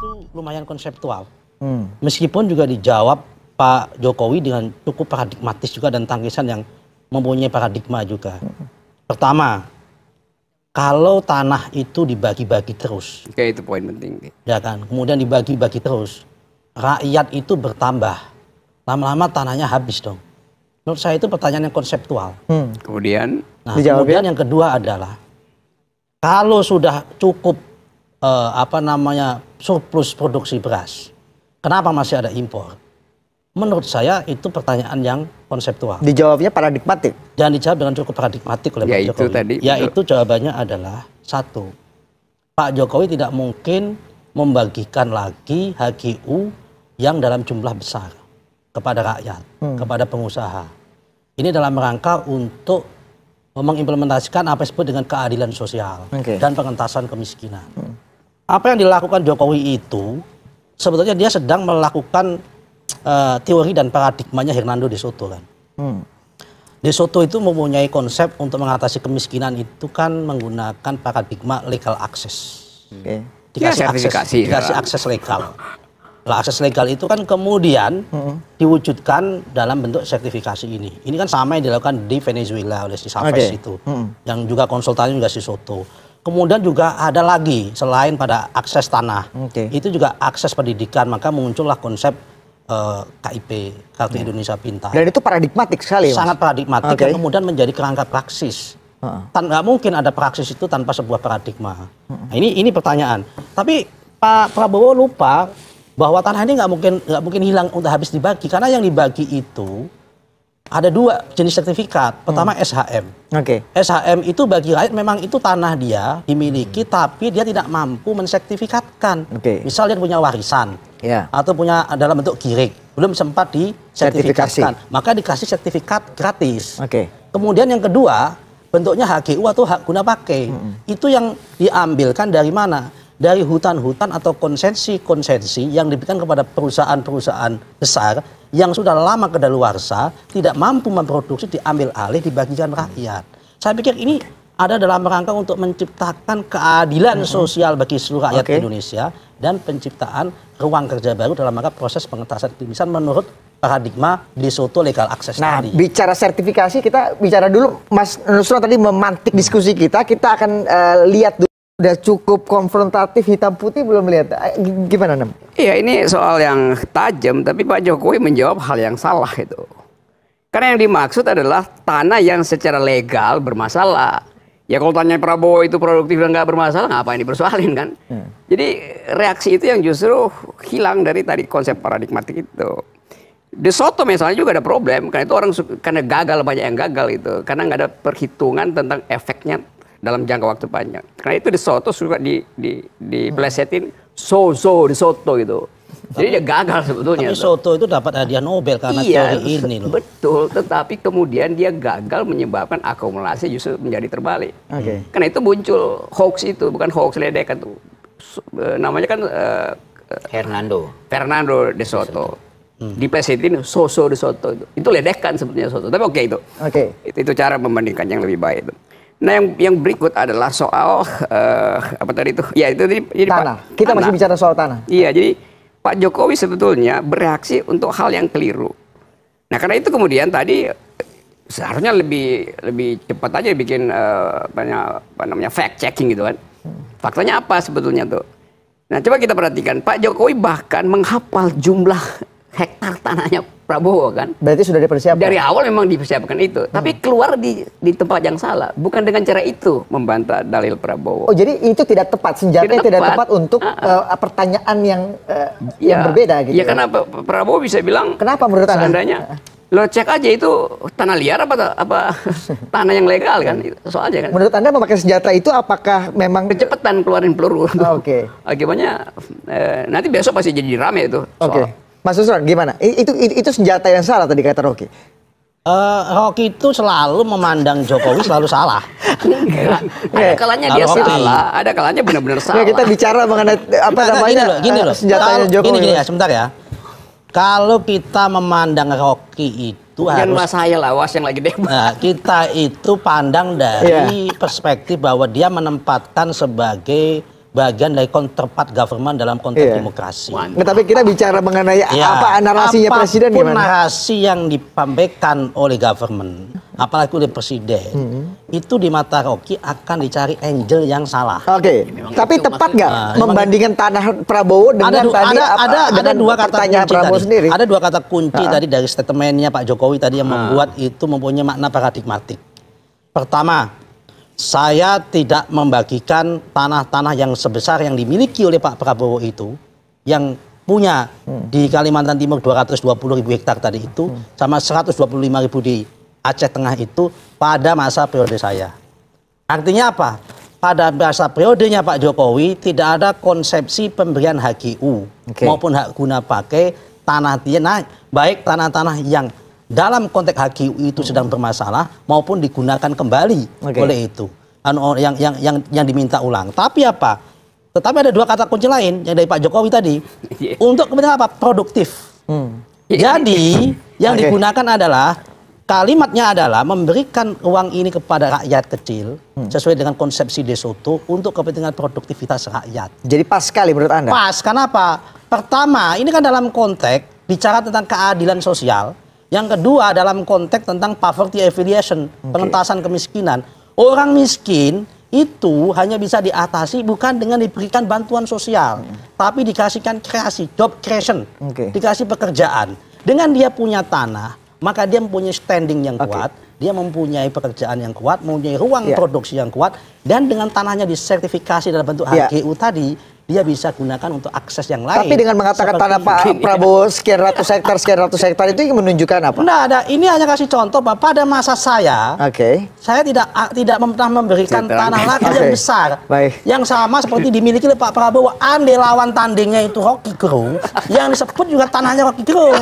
itu lumayan konseptual. Meskipun juga dijawab Pak Jokowi dengan cukup paradigmatis juga dan tangkisan yang mempunyai paradigma juga. Pertama, kalau tanah itu dibagi-bagi terus. Oke, itu poin penting. Ya kan, kemudian dibagi-bagi terus. Rakyat itu bertambah. Lama-lama tanahnya habis dong. Menurut saya itu pertanyaan yang konseptual. Kemudian, Kemudian yang kedua adalah kalau sudah cukup surplus produksi beras, kenapa masih ada impor? Menurut saya itu pertanyaan yang konseptual. Dijawabnya paradigmatik. Jangan dijawab dengan cukup paradigmatik oleh Pak Jokowi. Tadi, yaitu jawabannya adalah satu, Pak Jokowi tidak mungkin membagikan lagi HGU yang dalam jumlah besar kepada rakyat, kepada pengusaha. Ini dalam rangka untuk mengimplementasikan apa yang disebut dengan keadilan sosial dan pengentasan kemiskinan. Apa yang dilakukan Jokowi itu sebetulnya dia sedang melakukan teori dan paradigmanya Hernando de Soto kan. De Soto itu mempunyai konsep untuk mengatasi kemiskinan itu kan menggunakan paradigma legal access. Dikasih akses legal. Lah akses legal itu kan kemudian diwujudkan dalam bentuk sertifikasi ini. Ini kan sama yang dilakukan di Venezuela oleh si Chavez itu. Yang juga konsultannya juga si Soto. Kemudian juga ada lagi selain pada akses tanah. Itu juga akses pendidikan, maka muncullah konsep KIP, Kartu Indonesia Pintar. Dan itu paradigmatik sekali, Mas. Sangat paradigmatik yang kemudian menjadi kerangka praksis. Nggak mungkin ada praksis itu tanpa sebuah paradigma. Nah, ini pertanyaan. Tapi Pak Prabowo lupa bahwa tanah ini nggak mungkin hilang untuk habis dibagi, karena yang dibagi itu ada dua jenis sertifikat. Pertama SHM. SHM itu bagi rakyat memang itu tanah dia dimiliki, tapi dia tidak mampu mensertifikatkan. Misal dia punya warisan atau punya dalam bentuk girik, belum sempat disertifikatkan, maka dikasih sertifikat gratis. Kemudian yang kedua bentuknya HGU atau hak guna pakai. Itu yang diambilkan dari mana? Dari hutan-hutan atau konsensi-konsensi yang diberikan kepada perusahaan-perusahaan besar yang sudah lama kedaluarsa, tidak mampu memproduksi, diambil alih, dibagikan rakyat. Saya pikir ini ada dalam rangka untuk menciptakan keadilan sosial bagi seluruh rakyat Indonesia dan penciptaan ruang kerja baru dalam rangka proses pengentasan kemiskinan menurut paradigma De Soto legal access tadi. Bicara sertifikasi, kita bicara dulu, Mas Nusron tadi memantik diskusi kita akan lihat dulu. Udah cukup konfrontatif, hitam putih belum lihat. Gimana, Nam? Iya, ini soal yang tajam, tapi Pak Jokowi menjawab hal yang salah itu. Karena yang dimaksud adalah tanah yang secara legal bermasalah. Ya kalau tanya Prabowo itu produktif dan nggak bermasalah, ngapain dipersoalin kan? Jadi reaksi itu yang justru hilang dari tadi konsep paradigmatik itu. De Soto misalnya juga ada problem, karena itu orang karena gagal, banyak yang gagal itu. Karena nggak ada perhitungan tentang efeknya dalam jangka waktu panjang. Karena itu De Soto suka dipelesetin De Soto gitu. Jadi dia gagal sebetulnya. Tapi Soto itu dapat hadiah Nobel karena teori ini loh. Betul, tetapi kemudian dia gagal menyebabkan akumulasi justru menjadi terbalik. Karena itu muncul hoax itu, bukan hoax ledekan tuh. Namanya kan Fernando De Soto. Dipelesetin De Soto itu ledekan sebetulnya Soto. Tapi itu. Itu cara membandingkan yang lebih baik itu. Nah, yang berikut adalah soal apa tadi itu? Ya, itu tadi tanah. Kita masih bicara soal tanah. Iya, jadi Pak Jokowi sebetulnya bereaksi untuk hal yang keliru. Nah, karena itu kemudian tadi seharusnya lebih cepat aja bikin fact checking gitu kan. Faktanya apa sebetulnya tuh? Nah, coba kita perhatikan, Pak Jokowi bahkan menghafal jumlah hektar tanahnya Prabowo kan. Berarti sudah dipersiapkan. Dari awal memang dipersiapkan itu, tapi keluar di tempat yang salah. Bukan dengan cara itu membantah dalil Prabowo. Oh, jadi itu tidak tepat, senjatanya tidak tepat untuk pertanyaan yang berbeda gitu. Ya, karena Prabowo bisa bilang, kenapa menurut Anda? Seandainya lo cek aja itu tanah liar apa tanah yang legal kan, soalnya kan. Menurut Anda memakai senjata itu apakah memang kecepatan keluarin peluru? Oke. Akibatnya nanti besok pasti jadi rame itu. Mas Nusron, gimana? Itu senjata yang salah tadi kata Rocky. Rocky itu selalu memandang Jokowi selalu salah. Enggak. Ada kalanya dia salah, ada kalanya benar-benar salah. Kita bicara mengenai gini loh. Senjatanya Jokowi. Gini ya, sebentar ya. Kalau kita memandang Rocky itu harus saya lawas yang lagi debat. Nah, kita itu pandang dari perspektif bahwa dia menempatkan sebagai bagian dari counterpart government dalam konteks demokrasi. Nah, tapi kita bicara mengenai apa narasinya presiden apapun gimana? narasi yang disampaikan oleh government, apalagi oleh presiden, itu di mata Rocky akan dicari angle yang salah. Oke, tapi tepat nggak membandingkan tanah Prabowo dengan ada dua kata kunci Prabowo tadi. sendiri? Ada dua kata kunci tadi dari statementnya Pak Jokowi tadi yang membuat itu mempunyai makna paradigmatik. Pertama, saya tidak membagikan tanah-tanah yang sebesar yang dimiliki oleh Pak Prabowo itu, yang punya di Kalimantan Timur 220.000 hektar tadi itu, sama 125.000 di Aceh Tengah itu pada masa periode saya. Artinya apa? Pada masa periodenya Pak Jokowi tidak ada konsepsi pemberian HGU maupun hak guna pakai tanah dia, baik tanah-tanah yang dalam konteks HGU itu sedang bermasalah maupun digunakan kembali oleh itu yang diminta ulang. Tapi apa? Tetapi ada dua kata kunci lain yang dari Pak Jokowi tadi untuk kepentingan apa? Produktif. Jadi yang digunakan adalah kalimatnya adalah memberikan uang ini kepada rakyat kecil sesuai dengan konsepsi De Soto untuk kepentingan produktivitas rakyat. Jadi pas sekali menurut Anda? Pas, kenapa? Pertama, ini kan dalam konteks bicara tentang keadilan sosial. Yang kedua dalam konteks tentang poverty alleviation, pengentasan kemiskinan. Orang miskin itu hanya bisa diatasi bukan dengan diberikan bantuan sosial, tapi dikasihkan kreasi, job creation, dikasih pekerjaan. Dengan dia punya tanah, maka dia mempunyai standing yang kuat, dia mempunyai pekerjaan yang kuat, mempunyai ruang produksi yang kuat, dan dengan tanahnya disertifikasi dalam bentuk HGU tadi, dia bisa gunakan untuk akses yang lain. Tapi dengan mengatakan tanah Pak Prabowo sekian ratus hektar itu menunjukkan apa? Nah, ini hanya kasih contoh bahwa pada masa saya, saya tidak pernah memberikan tanah lagi yang besar, yang sama seperti dimiliki oleh Pak Prabowo. Andai lawan tandingnya itu Rocky Gerung, yang disebut juga tanahnya Rocky Gerung.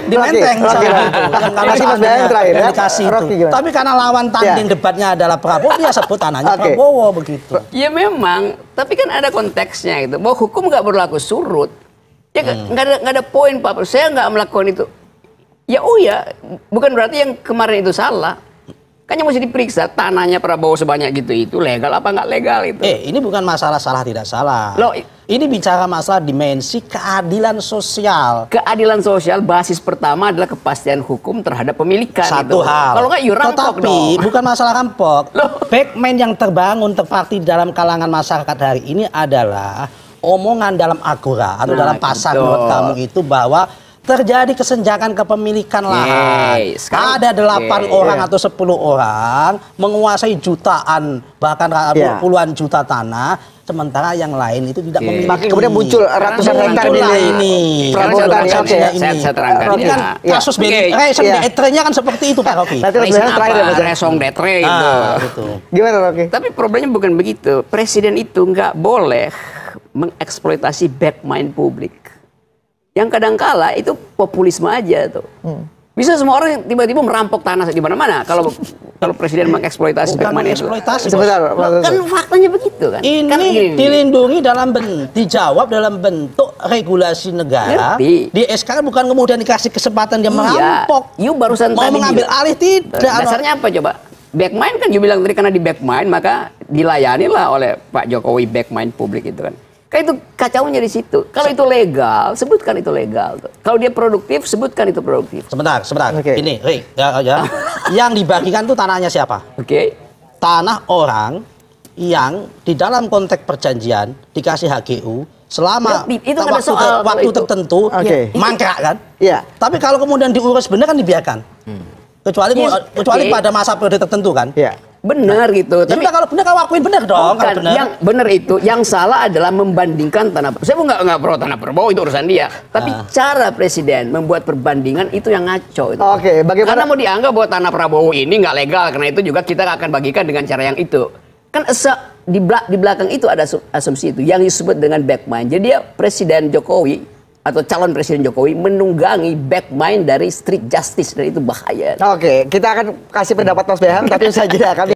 Di Menteng, Tapi karena lawan tanding debatnya adalah Prabowo, dia sebut tanahnya Prabowo begitu. Ya memang, tapi kan ada konteksnya gitu, bahwa hukum nggak berlaku surut. Ya nggak ada poin Pak, saya nggak melakukan itu. Ya bukan berarti yang kemarin itu salah. Kan yang mesti diperiksa tanahnya Prabowo sebanyak itu legal apa nggak legal itu. Ini bukan masalah salah tidak salah. Loh, ini bicara masalah dimensi keadilan sosial. Keadilan sosial basis pertama adalah kepastian hukum terhadap pemilikan. Satu hal. Kalau nggak rampok dong. Bukan masalah rampok. Backman yang terbangun terparti dalam kalangan masyarakat hari ini adalah omongan dalam agora atau dalam pasar menurut kamu itu bahwa terjadi kesenjangan kepemilikan lahan. Ada 8 orang atau 10 orang menguasai jutaan bahkan puluhan juta tanah, sementara yang lain itu tidak memiliki. Kemudian muncul ratusan hektar ini. Saya terangkan. Ini kan kasus Detre-nya kan seperti itu Pak Rocky. Resong Detre itu. Gimana Rocky? Tapi problemnya bukan begitu. Presiden itu nggak boleh mengeksploitasi backmind publik. Yang kadangkala itu populisme aja tuh. Bisa semua orang tiba-tiba merampok tanah di mana-mana kalau presiden mengeksploitasi backmind itu. Sebentar, kan faktanya begitu kan. Ini dilindungi dijawab dalam bentuk regulasi negara. Di SK bukan kemudian dikasih kesempatan dia merampok. Barusan mau mengambil alih tidak. Dasarnya apa coba? Backmind kan you bilang tadi karena di backmind maka dilayanilah oleh Pak Jokowi backmind publik itu kan. Kan itu kacaunya di situ. Kalau itu legal, sebutkan itu legal. Kalau dia produktif, sebutkan itu produktif. Sebentar. Ini, yang dibagikan itu tanahnya siapa? Tanah orang yang di dalam konteks perjanjian dikasih HGU selama waktu tertentu mangkrak kan? Tapi kalau kemudian diurus benar kan dibiarkan. Kecuali pada masa periode tertentu kan? Benar gitu. Tapi kalau benar kau akuin benar dong. Bukan, yang benar itu, yang salah adalah membandingkan tanah. Saya nggak pro tanah Prabowo, itu urusan dia. Tapi cara presiden membuat perbandingan itu yang ngaco. Itu. Bagaimana? Karena mau dianggap bahwa tanah Prabowo ini nggak legal, karena itu juga kita akan bagikan dengan cara yang itu. Kan di belakang itu ada asumsi itu yang disebut dengan backmind. Jadi dia Presiden Jokowi atau calon Presiden Jokowi menunggangi backmind dari street justice, dan itu bahaya. Kita akan kasih pendapat Mas Beham tapi saja kami